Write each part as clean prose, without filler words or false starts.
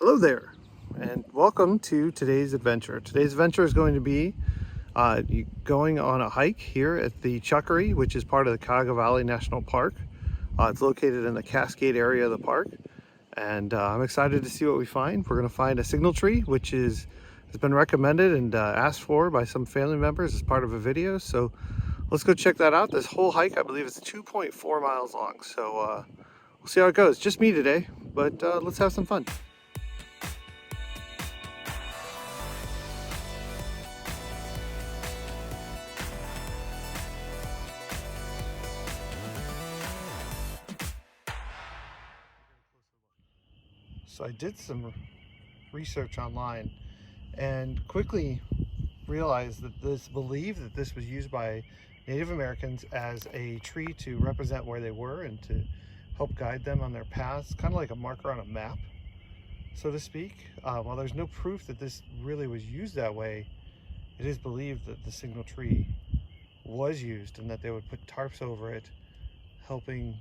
Hello there, and welcome to today's adventure. Today's adventure is going to be going on a hike here at the Chuckery, which is part of the Cuyahoga Valley National Park. It's located in the Cascade area of the park, and I'm excited to see what we find. We're going to find a signal tree, which has been recommended and asked for by some family members as part of a video. So let's go check that out. This whole hike, I believe, is 2.4 miles long. So we'll see how it goes. Just me today, but let's have some fun. So I did some research online and quickly realized that this was used by Native Americans as a tree to represent where they were and to help guide them on their paths, kind of like a marker on a map, so to speak. While there's no proof that this really was used that way, it is believed that the signal tree was used and that they would put tarps over it, helping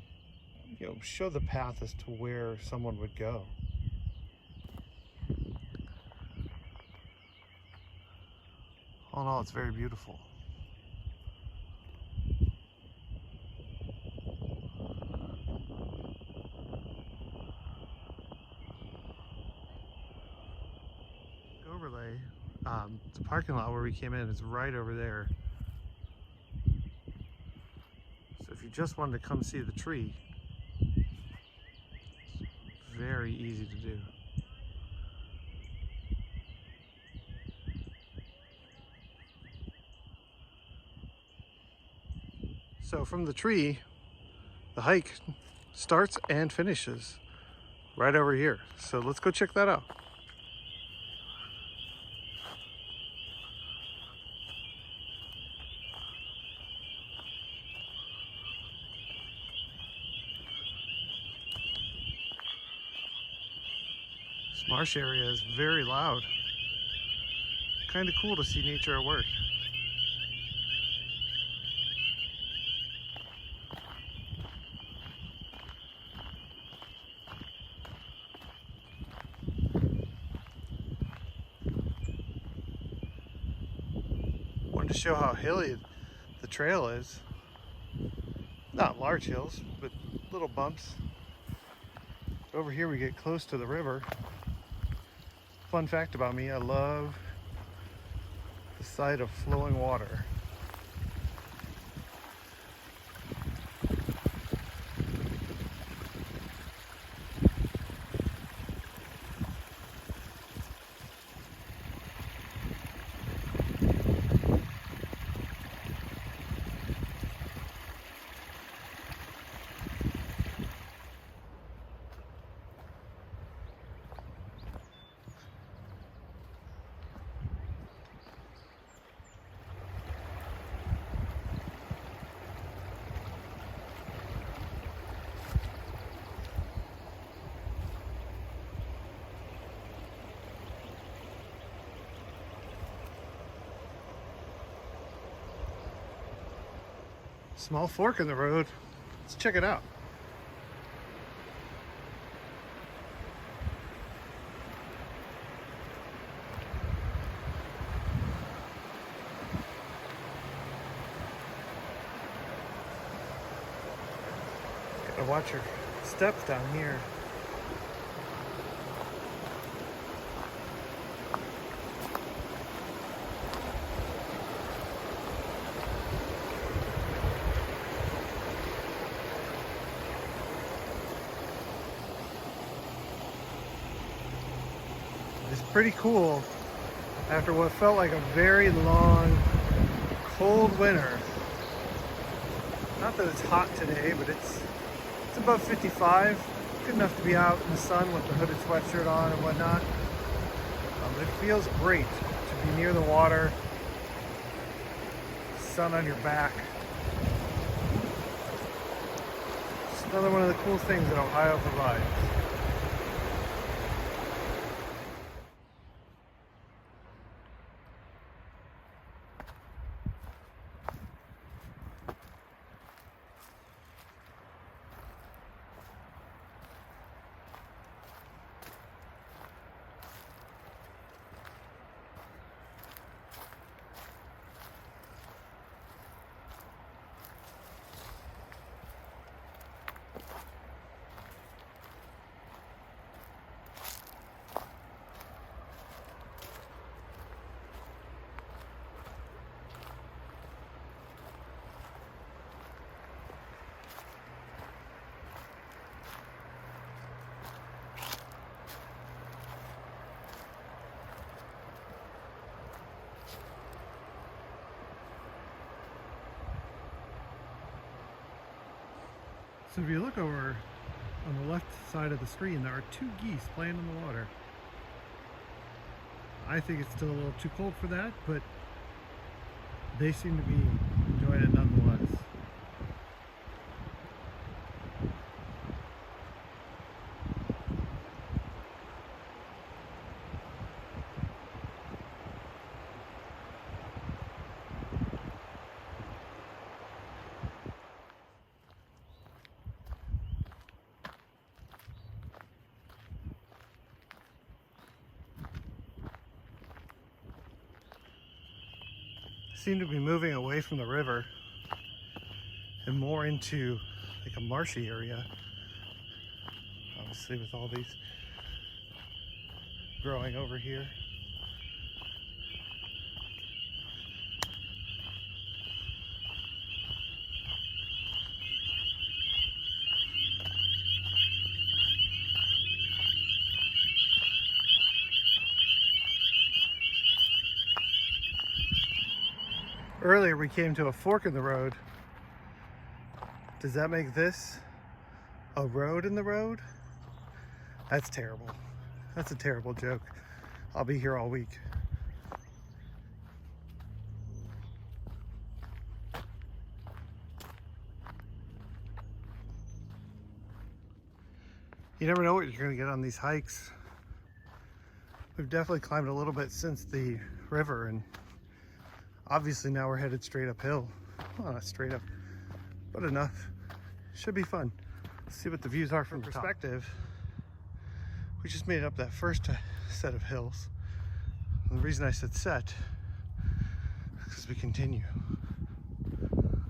show the path as to where someone would go. All in all, it's very beautiful. Overlay, the parking lot where we came in is right over there. So if you just wanted to come see the tree, it's very easy to do. So from the tree, the hike starts and finishes right over here. So let's go check that out. This marsh area is very loud. Kind of cool to see nature at work. Wanted to show how hilly the trail is. Not large hills, but little bumps. Over here we get close to the river. Fun fact about me, I love the sight of flowing water. Small fork in the road. Let's check it out. Gotta watch your steps down here. It's pretty cool after what felt like a very long, cold winter. Not that it's hot today, but it's above 55. Good enough to be out in the sun with the hooded sweatshirt on and whatnot. It feels great to be near the water, sun on your back. It's another one of the cool things that Ohio provides. So if you look over on the left side of the screen, there are 2 geese playing in the water. I think it's still a little too cold for that, but they seem to be enjoying it nonetheless. Seem to be moving away from the river and more into like a marshy area, obviously with all these growing over here. Earlier we came to a fork in the road. Does that make this a road in the road? That's terrible. That's a terrible joke. I'll be here all week. You never know what you're going to get on these hikes. We've definitely climbed a little bit since the river, and obviously now we're headed straight uphill. Well, not straight up, but enough. Should be fun. Let's see what the views are from perspective. We just made up that first set of hills. And the reason I said set is because we continue.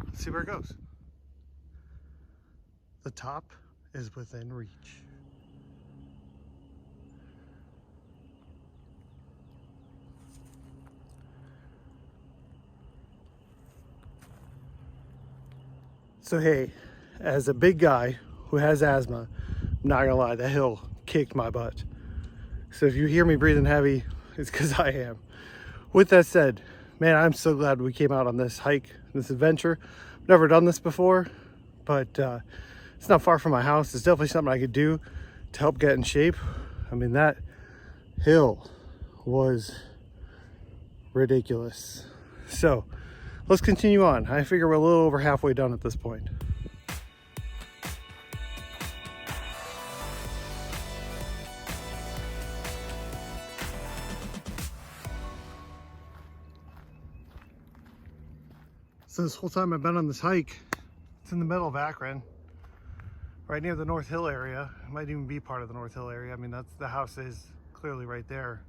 Let's see where it goes. The top is within reach. So hey, as a big guy who has asthma, I'm not gonna lie, the hill kicked my butt. So if you hear me breathing heavy, it's because I am. With that said, man, I'm so glad we came out on this hike, this adventure. I've never done this before, but it's not far from my house. It's definitely something I could do to help get in shape. I mean, that hill was ridiculous. So let's continue on. I figure we're a little over halfway done at this point. So this whole time I've been on this hike, it's in the middle of Akron, right near the North Hill area. It might even be part of the North Hill area. I mean, that's the house is clearly right there.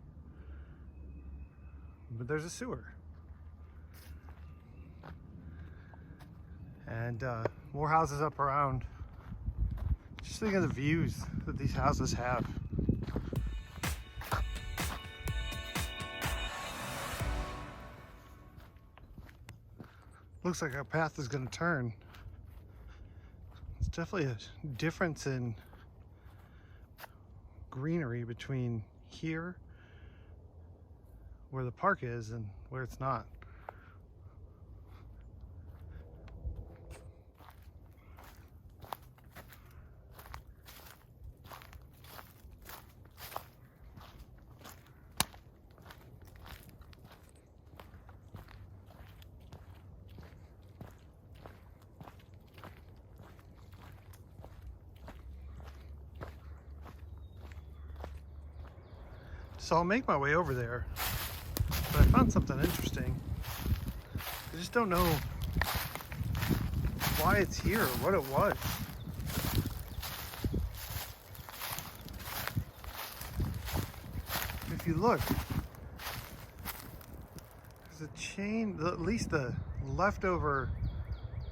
But there's a sewer. And more houses up around. Just think of the views that these houses have. Looks like our path is going to turn. It's definitely a difference in greenery between here, where the park is, and where it's not. So I'll make my way over there, but I found something interesting. I just don't know why it's here or what it was. If you look, there's a chain, at least the leftover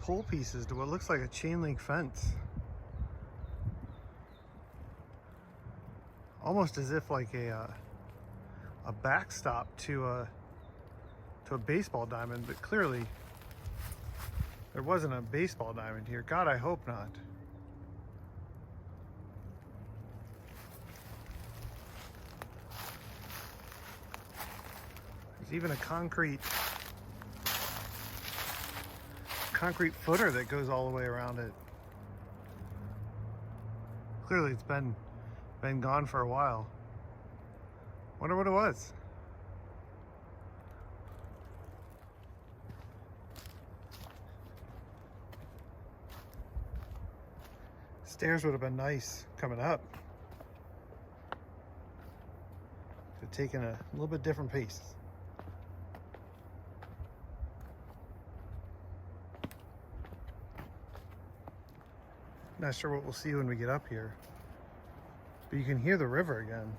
pole pieces to what looks like a chain link fence. Almost as if like a backstop to a baseball diamond, but clearly there wasn't a baseball diamond here. God, I hope not. There's even a concrete footer that goes all the way around it. clearly it's been gone for a while. Wonder what it was. Stairs would have been nice coming up. Could have taken a little bit different pace. Not sure what we'll see when we get up here, but you can hear the river again,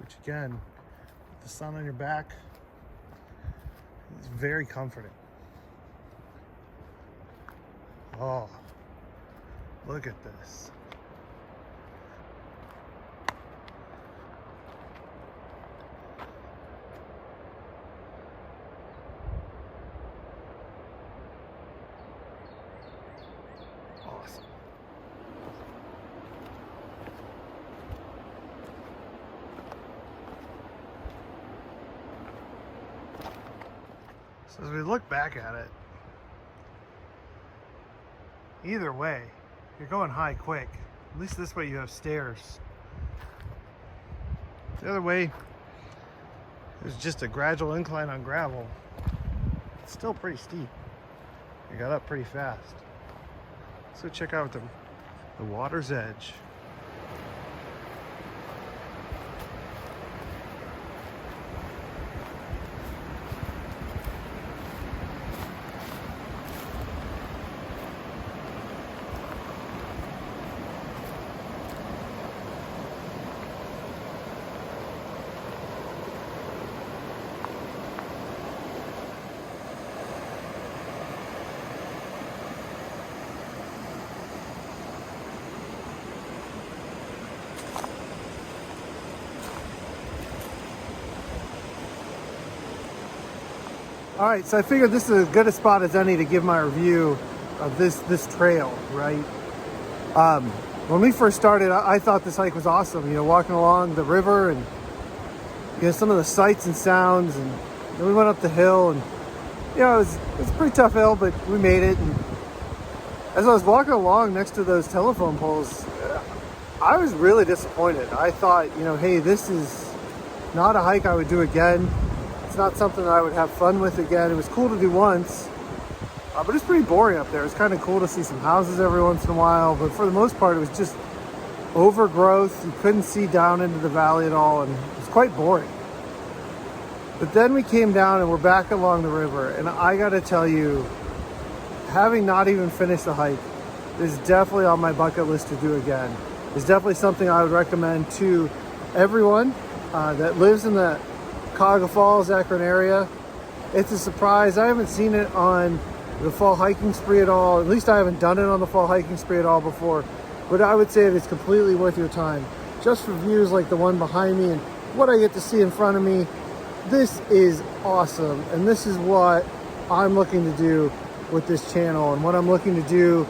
which again, with the sun on your back, is very comforting. Oh, look at this. Awesome. So as we look back at it, either way, you're going high quick. At least this way you have stairs. The other way, there's just a gradual incline on gravel. It's still pretty steep. You got up pretty fast. So check out the water's edge. All right, so I figured this is as good a spot as any to give my review of this trail, right? When we first started, I thought this hike was awesome. You know, walking along the river and some of the sights and sounds, and then we went up the hill, and it was a pretty tough hill, but we made it. And as I was walking along next to those telephone poles, I was really disappointed. I thought, hey, this is not a hike I would do again. It's not something that I would have fun with again. It was cool to do once, but it's pretty boring up there. It's kind of cool to see some houses every once in a while, but for the most part, it was just overgrowth. You couldn't see down into the valley at all, and it was quite boring. But then we came down and we're back along the river, and I gotta tell you, having not even finished the hike, is definitely on my bucket list to do again. It's definitely something I would recommend to everyone that lives in the Cuyahoga Falls, Akron area. It's a surprise. I haven't seen it on the fall hiking spree at all. At least I haven't done it on the fall hiking spree at all before. But I would say it is completely worth your time. Just for views like the one behind me and what I get to see in front of me, this is awesome. And this is what I'm looking to do with this channel, and what I'm looking to do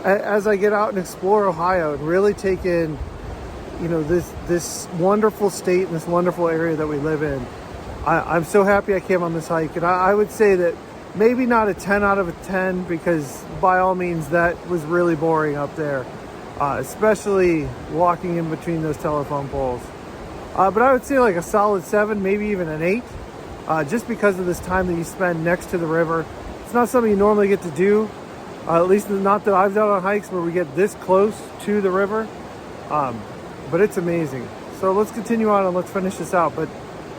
as I get out and explore Ohio and really take in this wonderful state and this wonderful area that we live in. I'm so happy I came on this hike, and I would say that maybe not a 10 out of a 10, because by all means that was really boring up there, especially walking in between those telephone poles. But I would say like a solid 7, maybe even an 8, just because of this time that you spend next to the river. It's not something you normally get to do, at least not that I've done on hikes where we get this close to the river. But it's amazing. So let's continue on and let's finish this out. But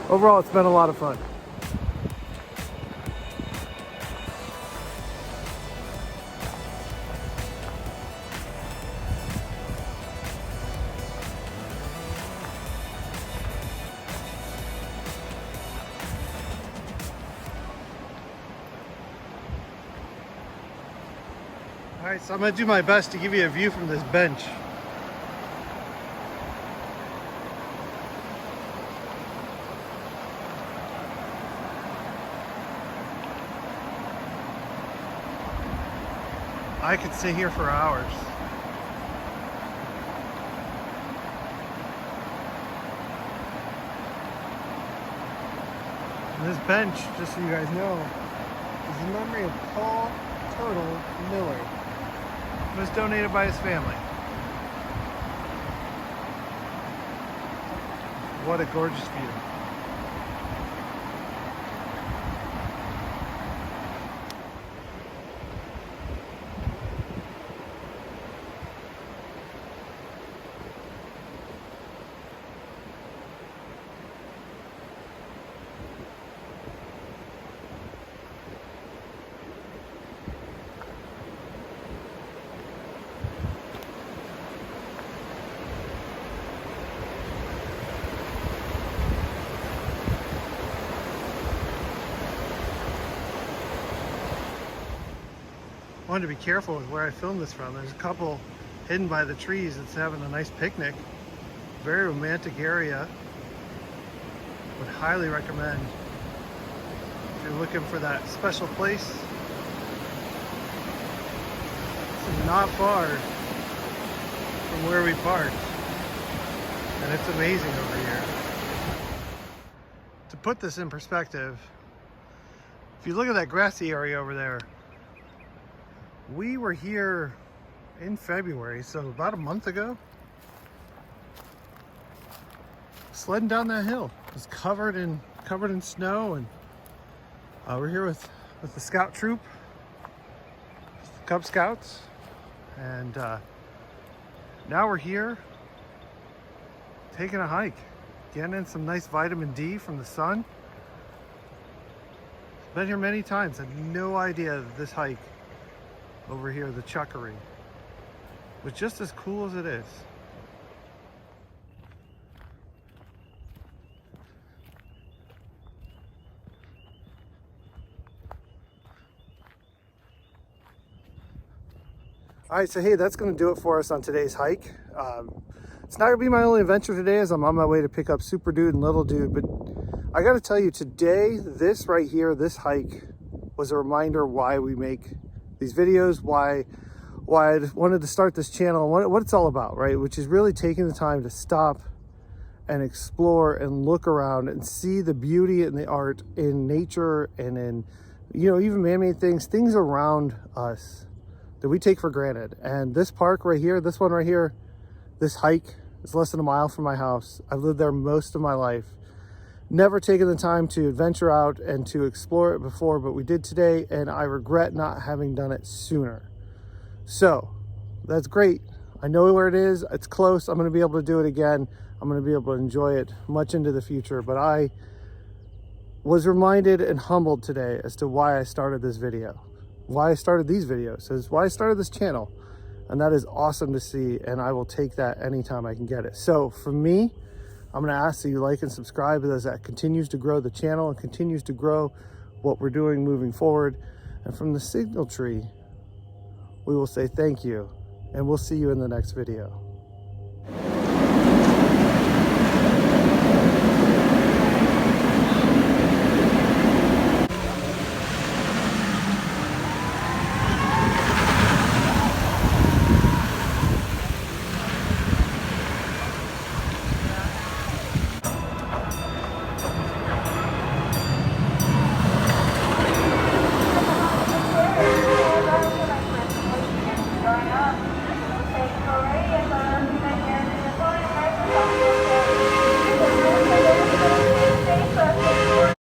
overall, it's been a lot of fun. All right, so I'm gonna do my best to give you a view from this bench. I could sit here for hours. And this bench, just so you guys know, is in memory of Paul Turtle Miller. It was donated by his family. What a gorgeous view. I wanted to be careful with where I filmed this from. There's a couple hidden by the trees that's having a nice picnic. Very romantic area. Would highly recommend if you're looking for that special place. It's not far from where we parked, and it's amazing over here. To put this in perspective, if you look at that grassy area over there, we were here in February, so about a month ago, sledding down that hill. It was covered in snow, and we're here with the scout troop, Cub Scouts, and now we're here taking a hike, getting in some nice vitamin D from the sun. Been here many times, had no idea that this hike over here, the Chuckery, was just as cool as it is. All right, so hey, that's going to do it for us on today's hike. It's not going to be my only adventure today, as I'm on my way to pick up Super Dude and Little Dude, but I got to tell you, today, this right here, this hike was a reminder why we make these videos, why I wanted to start this channel, what it's all about, right? Which is really taking the time to stop and explore and look around and see the beauty and the art in nature and in, you know, even man-made things around us that we take for granted. And this park right here, this one right here, this hike is less than a mile from my house. I've lived there most of my life. Never taken the time to adventure out and to explore it before, but we did today, and I regret not having done it sooner. So that's great. I know where it is. It's close. I'm going to be able to do it again. I'm going to be able to enjoy it much into the future. But I was reminded and humbled today as to why I started this video, why I started these videos, is why I started this channel. And that is awesome to see, and I will take that anytime I can get it. So for me, I'm going to ask that you like and subscribe, as that continues to grow the channel and continues to grow what we're doing moving forward. And from the signal tree, we will say thank you, and we'll see you in the next video.